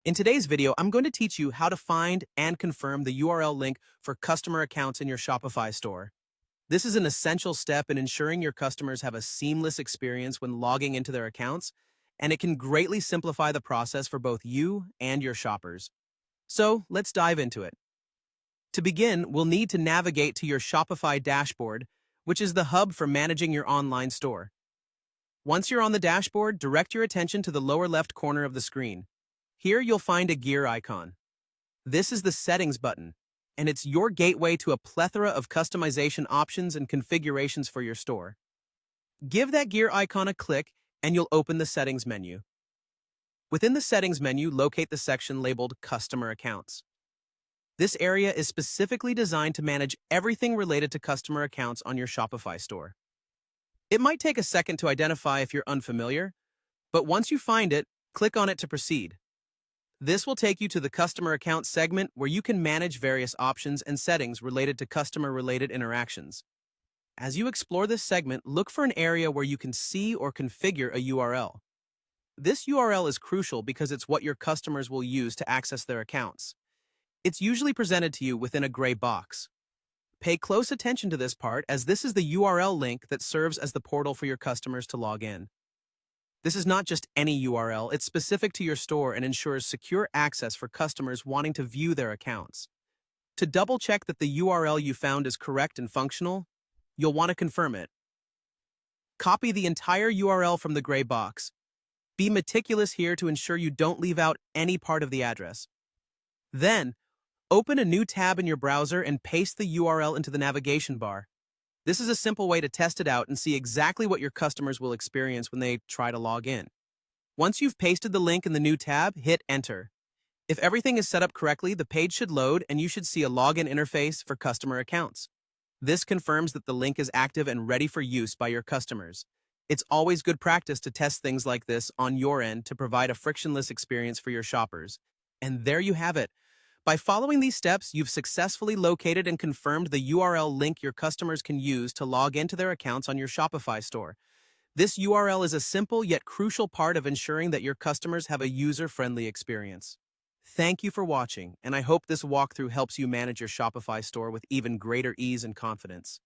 In today's video, I'm going to teach you how to find and confirm the URL link for customer accounts in your Shopify store. This is an essential step in ensuring your customers have a seamless experience when logging into their accounts, and it can greatly simplify the process for both you and your shoppers. So let's dive into it. To begin, we'll need to navigate to your Shopify dashboard, which is the hub for managing your online store. Once you're on the dashboard, direct your attention to the lower left corner of the screen. Here you'll find a gear icon. This is the Settings button, and it's your gateway to a plethora of customization options and configurations for your store. Give that gear icon a click, and you'll open the Settings menu. Within the Settings menu, locate the section labeled Customer Accounts. This area is specifically designed to manage everything related to customer accounts on your Shopify store. It might take a second to identify if you're unfamiliar, but once you find it, click on it to proceed. This will take you to the Customer Account segment where you can manage various options and settings related to customer-related interactions. As you explore this segment, look for an area where you can see or configure a URL. This URL is crucial because it's what your customers will use to access their accounts. It's usually presented to you within a gray box. Pay close attention to this part as this is the URL link that serves as the portal for your customers to log in. This is not just any URL, it's specific to your store and ensures secure access for customers wanting to view their accounts. To double-check that the URL you found is correct and functional, you'll want to confirm it. Copy the entire URL from the gray box. Be meticulous here to ensure you don't leave out any part of the address. Then, open a new tab in your browser and paste the URL into the navigation bar. This is a simple way to test it out and see exactly what your customers will experience when they try to log in. Once you've pasted the link in the new tab, hit Enter. If everything is set up correctly, the page should load and you should see a login interface for customer accounts. This confirms that the link is active and ready for use by your customers. It's always good practice to test things like this on your end to provide a frictionless experience for your shoppers. And there you have it. By following these steps, you've successfully located and confirmed the URL link your customers can use to log into their accounts on your Shopify store. This URL is a simple yet crucial part of ensuring that your customers have a user-friendly experience. Thank you for watching, and I hope this walkthrough helps you manage your Shopify store with even greater ease and confidence.